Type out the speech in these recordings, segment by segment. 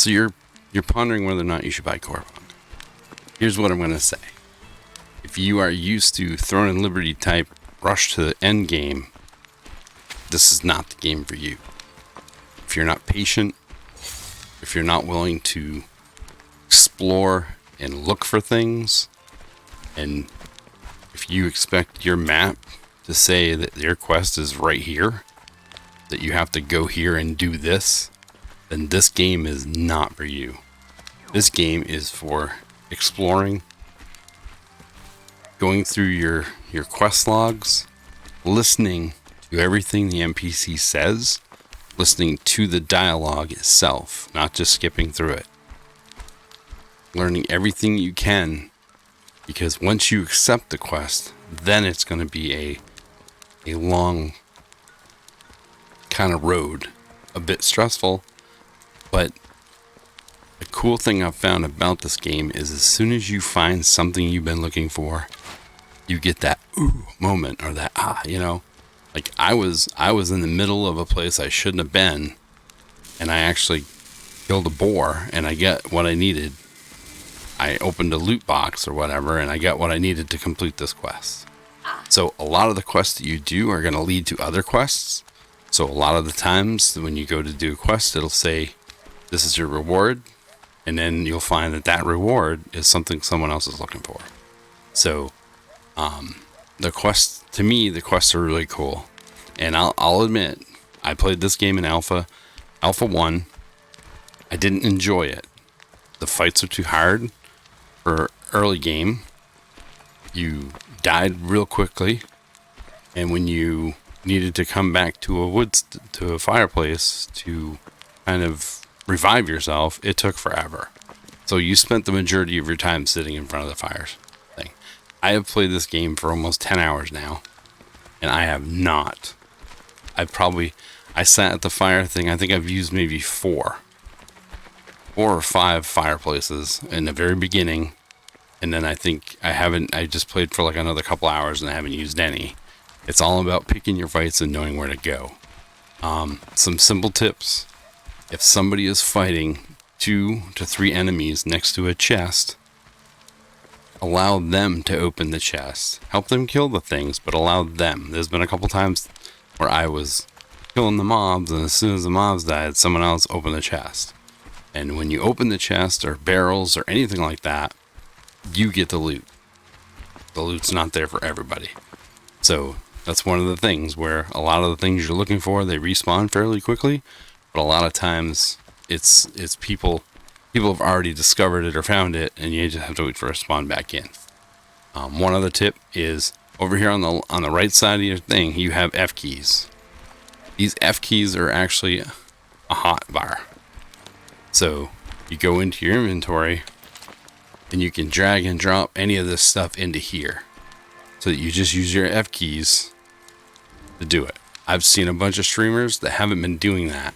So you're pondering whether or not you should buy Corepunk. Here's what I'm going to say. If you are used to Throne and Liberty type rush to the end game, this is not the game for you. If you're not patient, if you're not willing to explore and look for things, and if you expect your map to say that your quest is right here, that you have to go here and do this, then this game is not for you. This game is for exploring, going through your quest logs, listening to everything the NPC says, listening to the dialogue itself, not just skipping through it. Learning everything you can, because once you accept the quest, then it's going to be a long kind of road, a bit stressful, but the cool thing I've found about this game is as soon as you find something you've been looking for, you get that ooh moment, or that like I was in the middle of a place I shouldn't have been, and I actually killed a boar and I got what I needed. I opened a loot box or whatever, and I got what I needed to complete this quest. So a lot of the quests that you do are going to lead to other quests. So a lot of the times when you go to do a quest, it'll say, this is your reward. And then you'll find that that reward is something someone else is looking for. So the quests, to me, the quests are really cool. And I'll admit, I played this game in Alpha 1. I didn't enjoy it. The fights are too hard for early game. You died real quickly. And when you needed to come back to a fireplace to kind of revive yourself, it took forever. So you spent the majority of your time sitting in front of the fire thing. I have played this game for almost 10 hours now, and I have not. I sat at the fire thing. I think I've used maybe 4 or 5 fireplaces in the very beginning, and then I just played for like another couple hours and I haven't used any. It's all about picking your fights and knowing where to go. Some simple tips. If somebody is fighting 2 to 3 enemies next to a chest, allow them to open the chest. Help them kill the things, but allow them. There's been a couple times where I was killing the mobs, and as soon as the mobs died, someone else opened the chest. And when you open the chest, or barrels, or anything like that, you get the loot. The loot's not there for everybody. So that's one of the things where a lot of the things you're looking for, they respawn fairly quickly. But a lot of times it's people have already discovered it or found it, and you just have to wait for it to spawn back in. One other tip is over here on the right side of your thing, you have F keys. These F keys are actually a hot bar. So you go into your inventory and you can drag and drop any of this stuff into here, so that you just use your F keys to do it. I've seen a bunch of streamers that haven't been doing that.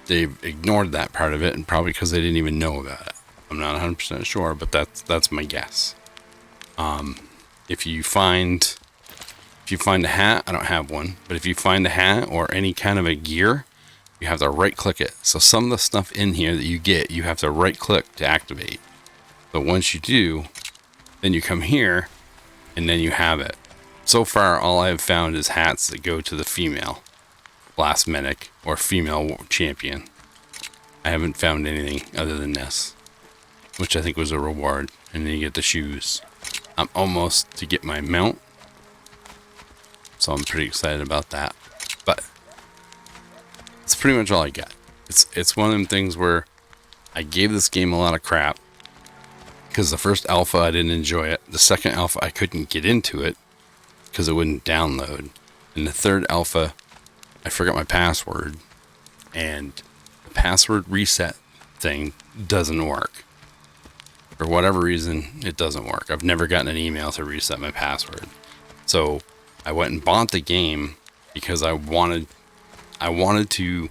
They've ignored that part of it, and probably because they didn't even know about it. I'm not 100% sure, but that's my guess. If you find a hat, I don't have one, but if you find a hat or any kind of a gear, you have to right click it. So some of the stuff in here that you get, you have to right click to activate. But once you do, then you come here and then you have it. So far, all I've found is hats that go to the female last medic or female champion. I haven't found anything other than this, which I think was a reward. And then you get the shoes. I'm almost to get my mount, so I'm pretty excited about that. But that's pretty much all I got. It's one of them things where I gave this game a lot of crap because the first alpha I didn't enjoy it. The second alpha I couldn't get into it because it wouldn't download. And the third alpha, I forgot my password, and the password reset thing doesn't work. For whatever reason, it doesn't work. I've never gotten an email to reset my password. So I went and bought the game because I wanted to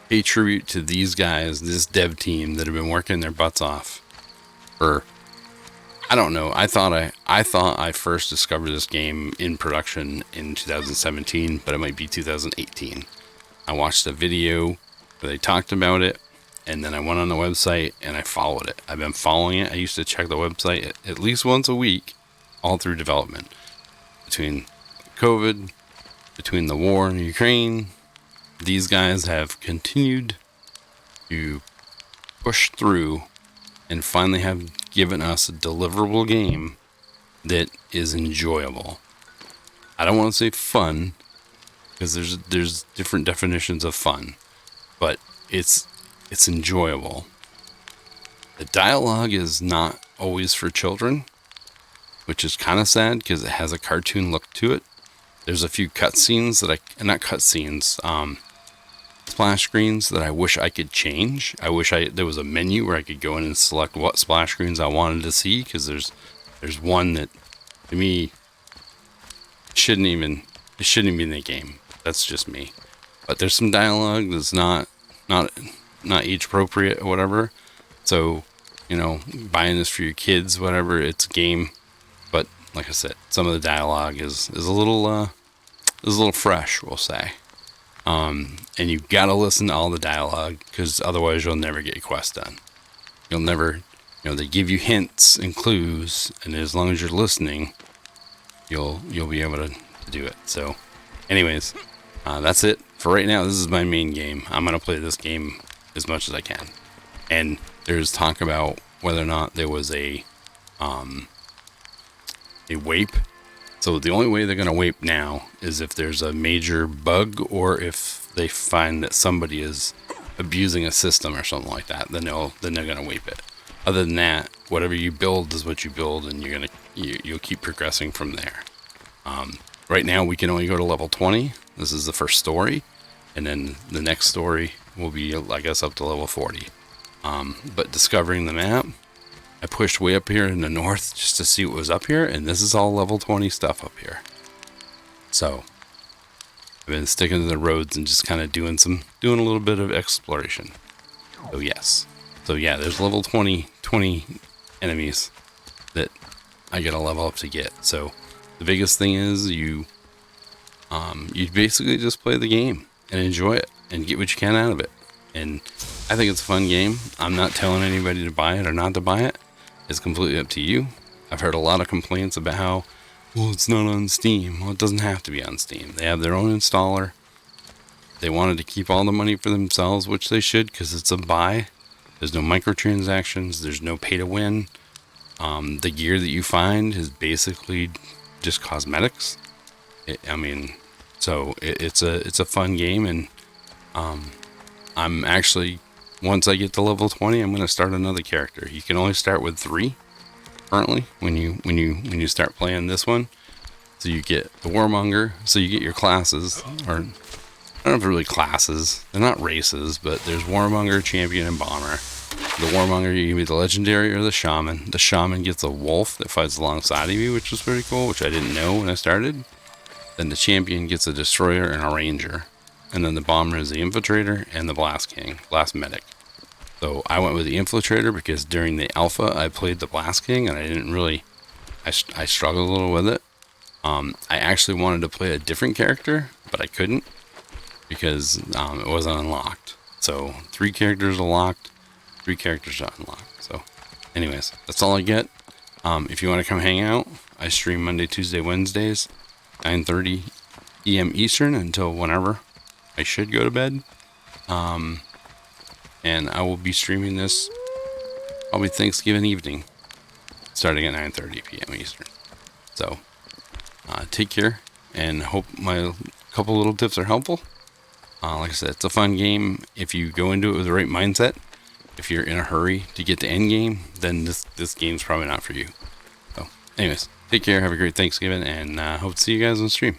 pay tribute to these guys, this dev team that have been working their butts off for, I don't know. I thought I first discovered this game in production in 2017, but it might be 2018. I watched a video where they talked about it, and then I went on the website and I followed it. I've been following it. I used to check the website at least once a week, all through development. Between COVID, between the war in Ukraine, these guys have continued to push through and finally have given us a deliverable game that is enjoyable. I don't want to say fun, because there's different definitions of fun, but it's enjoyable. The dialogue is not always for children, which is kind of sad because it has a cartoon look to it. There's a few cutscenes splash screens that I wish I could change. I wish there was a menu where I could go in and select what splash screens I wanted to see, because there's one that to me shouldn't even be in the game. That's just me. But there's some dialogue that's not age appropriate or whatever. So, buying this for your kids, whatever, it's a game. But like I said, some of the dialogue is a little fresh, we'll say. And you've got to listen to all the dialogue, because otherwise you'll never get your quest done. You'll never, they give you hints and clues, and as long as you're listening, you'll be able to do it. So, anyways, that's it for right now. This is my main game. I'm gonna play this game as much as I can. And there's talk about whether or not there was a wipe. So the only way they're going to wipe now is if there's a major bug, or if they find that somebody is abusing a system or something like that. Then they're going to wipe it. Other than that, whatever you build is what you build, and you'll keep progressing from there. Right now we can only go to level 20. This is the first story, and then the next story will be, I guess, up to level 40. But discovering the map, I pushed way up here in the north just to see what was up here, and this is all level 20 stuff up here. So I've been sticking to the roads and just kind of doing a little bit of exploration. So yes. So yeah, there's level 20 enemies that I gotta level up to get. So the biggest thing is you basically just play the game and enjoy it and get what you can out of it. And I think it's a fun game. I'm not telling anybody to buy it or not to buy it. It's completely up to you. I've heard a lot of complaints about how, well, it's not on Steam. Well, it doesn't have to be on Steam. They have their own installer. They wanted to keep all the money for themselves, which they should, because it's a buy. There's no microtransactions. There's no pay to win. The gear that you find is basically just cosmetics. It's a fun game, and I'm actually, once I get to level 20, I'm going to start another character. You can only start with 3 currently when you start playing this one. So you get the warmonger. So you get your classes, or I don't know if they're really classes. They're not races, but there's warmonger, champion, and bomber. The warmonger, you can be the legendary or the shaman. The shaman gets a wolf that fights alongside of you, which is pretty cool, which I didn't know when I started. Then the champion gets a destroyer and a ranger. And then the bomber is the infiltrator and the blast medic. So I went with the infiltrator because during the alpha I played the blast king, and I struggled a little with it. I actually wanted to play a different character, but I couldn't because it wasn't unlocked. So 3 characters are locked, 3 characters are unlocked. So anyways, that's all I get. If you want to come hang out, I stream Monday, Tuesday, Wednesdays, 9:30 p.m. Eastern until whenever I should go to bed. And I will be streaming this probably Thanksgiving evening, starting at 9:30 p.m. Eastern. So take care, and hope my couple little tips are helpful. Like I said, it's a fun game if you go into it with the right mindset. If you're in a hurry to get to end game, then this game's probably not for you. So anyways, take care, have a great Thanksgiving, and hope to see you guys on stream.